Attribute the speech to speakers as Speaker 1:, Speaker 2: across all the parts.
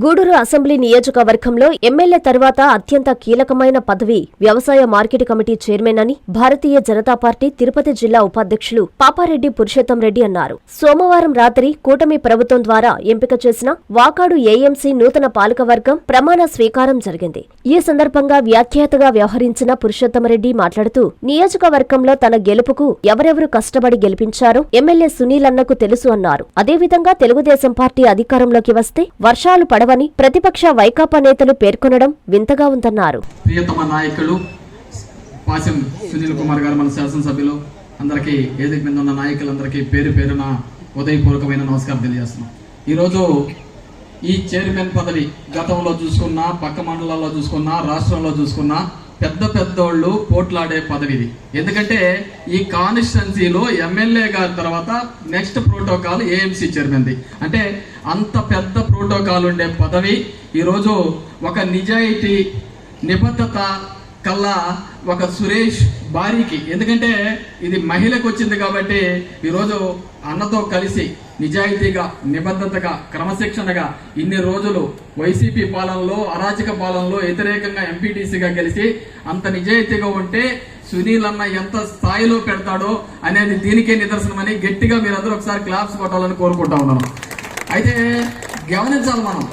Speaker 1: Gudur assembly నియోజకవర్గంలో MLA తరువాత అత్యంత కీలకమైన పదవి వ్యవసాయ మార్కెట్ కమిటీ చైర్మన్ అని భారతీయ జనతా పార్టీ తిరుపతి జిల్లా ఉపాధ్యక్షులు పాపారెడ్డి పురుషోత్తం రెడ్డి అన్నారు. సోమవారం రాత్రి కూటమి ప్రభుత్వం ద్వారా ఎంపిక చేసిన వాకాడు ఏఎంసీ నూతన పాలకవర్గం ప్రమాణ స్వీకారం జరిగింది. ఈ సందర్భంగా వ్యాఖ్యాతగా వ్యవహరించిన పురుషోత్తం రెడ్డి మాట్లాడుతూ నియోజకవర్గంలో తన గెలుపుకు ఎవరెవరు కష్టపడి గెలిపించారో ఎమ్మెల్యే సునీల్ అన్నకు తెలుసు అన్నారు. అదేవిధంగా తెలుగుదేశం పార్టీ అధికారంలోకి వస్తే వర్షాలు పడవని ప్రతిపక్ష వైకాపా నేతలు పేర్కొనడం వింతగా ఉందన్నారు.
Speaker 2: ప్రియతమ నాయకులు పాశం సునీల్ కుమార్ గారు, మన శాసనసభ్యులు అందరికీ, వేదిక మీద ఉన్న నాయకులందరికీ పేరు పేరున ఉదయపూర్వకమైన నమస్కారం తెలియజేస్తున్నాం. ఈరోజు ఈ చైర్మన్ పదవి గతంలో చూసుకున్నా, పక్క మండలాల్లో చూసుకున్నా, రాష్ట్రంలో చూసుకున్నా పెద్ద పెద్దోళ్ళు పోట్లాడే పదవి ఇది. ఎందుకంటే ఈ కాన్స్టిట్యున్సీలో ఎమ్మెల్యే గారి తర్వాత నెక్స్ట్ ప్రోటోకాల్ ఏఎంసీ చైర్మన్ది. అంటే అంత పెద్ద ప్రోటోకాల్ ఉండే పదవి ఈరోజు ఒక నిజాయితీ నిబద్ధత కల్లా ఒక సురేష్ బారీకి, ఎందుకంటే ఇది మహిళకు వచ్చింది కాబట్టి ఈరోజు అన్నతో కలిసి నిజాయితీగా, నిబద్ధతగా, క్రమశిక్షణగా ఇన్ని రోజులు వైసీపీ పాలనలో, అరాచక పాలనలో వ్యతిరేకంగా ఎంపీటీసీగా గెలిచి అంత నిజాయితీగా ఉంటే సునీల్ అన్న ఎంత స్థాయిలో పెడతాడో అనేది దీనికే నిదర్శనమని గట్టిగా మీరందరూ ఒకసారి క్లాప్స్ కొట్టాలని కోరుకుంటా ఉన్నాను. అయితే గమనించాలి, మనం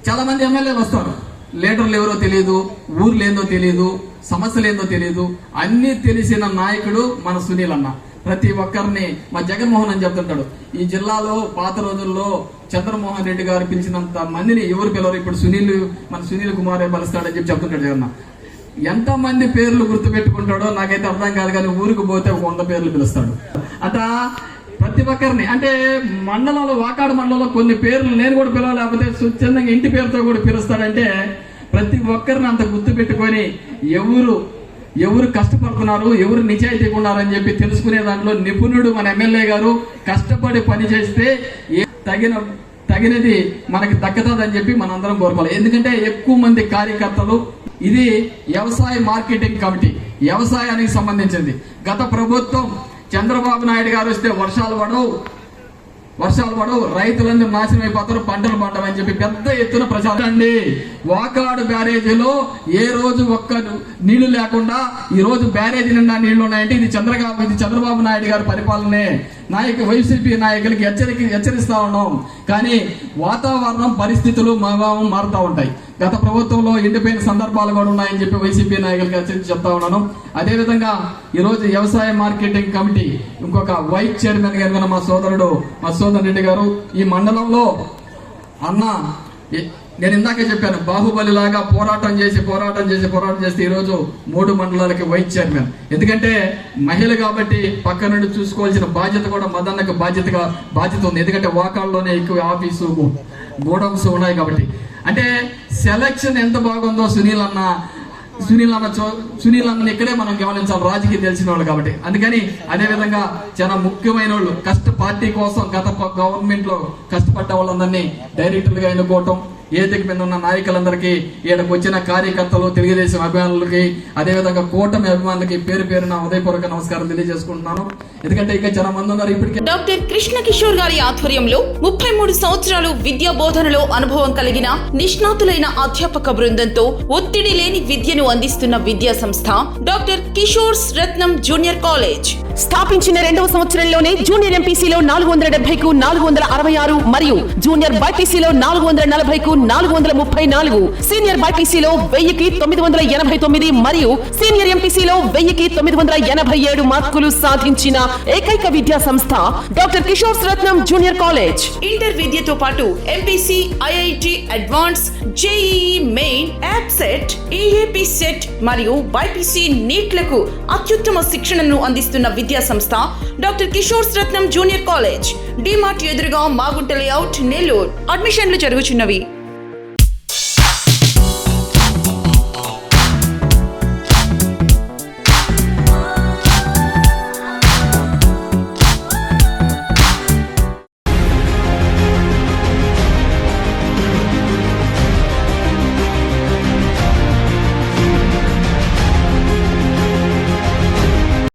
Speaker 2: చాలా మంది ఎమ్మెల్యేలు వస్తారు, లీడర్లు ఎవరో తెలియదు, ఊర్లు ఏందో తెలియదు, సమస్యలు ఏందో తెలియదు, అన్నీ తెలిసిన నాయకుడు మన సునీల్ అన్న. ప్రతి ఒక్కరిని మా జగన్మోహన్ అని చెప్తుంటాడు, ఈ జిల్లాలో పాత రోజుల్లో చంద్రమోహన్ రెడ్డి గారు పిలిచినంత మందిని ఎవరు పిలవరు, ఇప్పుడు మన సునీల్ కుమారే పిలుస్తాడని చెప్పి చెప్తుంటాడు జగన్న. ఎంత మంది పేర్లు గుర్తు పెట్టుకుంటాడో నాకైతే అర్థం కాదు, కానీ ఊరికి పోతే 100 పేర్లు పిలుస్తాడు. అట్లా ప్రతి ఒక్కరిని, అంటే మండలంలో, వాకాడు మండలంలో కొన్ని పేర్లు నేను కూడా పిలవలేకపోతే స్వచ్ఛందంగా ఇంటి పేరుతో కూడా పిలుస్తాడంటే ప్రతి ఒక్కరిని అంత గుర్తు పెట్టుకొని ఎవరు కష్టపడుతున్నారు, ఎవరు నిజాయితీగా ఉన్నారని చెప్పి తెలుసుకునే దాంట్లో నిపుణుడు మన ఎమ్మెల్యే గారు. కష్టపడి పని చేస్తే తగినది మనకి దక్కుతుందని చెప్పి మనందరం కోరుకోవాలి. ఎందుకంటే ఎక్కువ మంది కార్యకర్తలు, ఇది వ్యవసాయ మార్కెటింగ్ కమిటీ, వ్యవసాయానికి సంబంధించింది. గత ప్రభుత్వం చంద్రబాబు నాయుడు గారు వస్తే వర్షాలు పడవు, రైతులందరూ నాశనం అయిపోతారు, పంటలు పండవని చెప్పి పెద్ద ఎత్తున ప్రచారం అండి. వాకాడు బ్యారేజీలో ఏ రోజు ఒక్క నీళ్లు లేకుండా ఈ రోజు బ్యారేజీ నిండా నీళ్లు ఉన్నాయంటే ఇది చంద్రబాబు నాయుడు గారి పరిపాలనే. వైసీపీ నాయకులకి హెచ్చరిస్తా ఉన్నాం, కానీ వాతావరణం, పరిస్థితులు మారుతూ ఉంటాయి. గత ప్రభుత్వంలో ఎండిపోయిన సందర్భాలు కూడా ఉన్నాయని చెప్పి వైసీపీ నాయకులకి హెచ్చరించి చెప్తా ఉన్నాను. అదేవిధంగా ఈరోజు వ్యవసాయ మార్కెటింగ్ కమిటీ ఇంకొక వైస్ చైర్మన్ గారు మా సోదరుడు మధుసూదన్ రెడ్డి గారు. ఈ మండలంలో అన్న, నేను ఇందాకే చెప్పాను, బాహుబలి లాగా పోరాటం చేసి ఈరోజు 3 మండలాలకి వైస్ చైర్మన్. ఎందుకంటే మహిళ కాబట్టి పక్క నుండి చూసుకోవాల్సిన బాధ్యత కూడా మదన్నకు బాధ్యత ఉంది. ఎందుకంటే వాకాల్లోనే ఎక్కువ ఆఫీసు, గోడౌన్స్ ఉన్నాయి కాబట్టి. అంటే సెలక్షన్ ఎంత బాగుందో సునీల్ అన్న ఇక్కడే మనం గమనించాలి, రాజకీయ తెలిసిన వాళ్ళు కాబట్టి. అందుకని అదేవిధంగా చాలా ముఖ్యమైన వాళ్ళు, పార్టీ కోసం గత గవర్నమెంట్ లో కష్టపడ్డ వాళ్ళందరినీ డైరెక్టర్లుగా ఎన్నుకోవటం, ఏదిక మీద ఉన్న నాయకులందరికీ, ఈడకు వచ్చిన కార్యకర్తలు, తెలుగుదేశం అభిమానులకి, అదేవిధంగా కూటమి అభిమానులకి పేరు పేరున ఉదయపూర్వక నమస్కారం తెలియజేసుకుంటున్నాను. ఎందుకంటే ఇంకా చాలా మంది ఉన్నారు. ఇప్పటికే
Speaker 3: డాక్టర్ కృష్ణ కిషోర్ గారి ఆధ్వర్యంలో 33 సంవత్సరాలు విద్యా బోధనలో అనుభవం కలిగిన నిష్ణాతులైన అధ్యాపక బృందంతో ఒత్తిడి లేని విద్యను అందిస్తున్న విద్యా సంస్థ డాక్టర్ కిషోర్స్ రత్నం జూనియర్ కాలేజ్.
Speaker 4: స్థాపించిన 2వ సంవత్సరంలోనే జూనియర్ ఎంపీసీలో 470కు 466 మరియు జూనియర్ బైపీసీలో 440కు 434, సీనియర్ బైపీసీలో 1000కి 989 మరియు సీనియర్ ఎంపీసీలో 1000కి 987 మార్కులు సాధించిన ఏకైక విద్యా సంస్థ డాక్టర్ కిషోర్స్ రత్నం జూనియర్ కాలేజ్.
Speaker 3: ఇంటర్ విద్యతో పాటు MPC, IIT advance, JEE main, యాప్సెట్, EAP set మరియు బైపీసీ నీట్లకు అత్యుత్తమ శిక్షణను అందిస్తున్న విద్యా సంస్థ డాక్టర్ కిషోర్స్ రత్నం జూనియర్ కాలేజ్. డిమార్ట్ ఎదురుగా మాగుంట లేఅవుట్, నెల్లూరు. అడ్మిషన్లు జరుగుచున్నవి.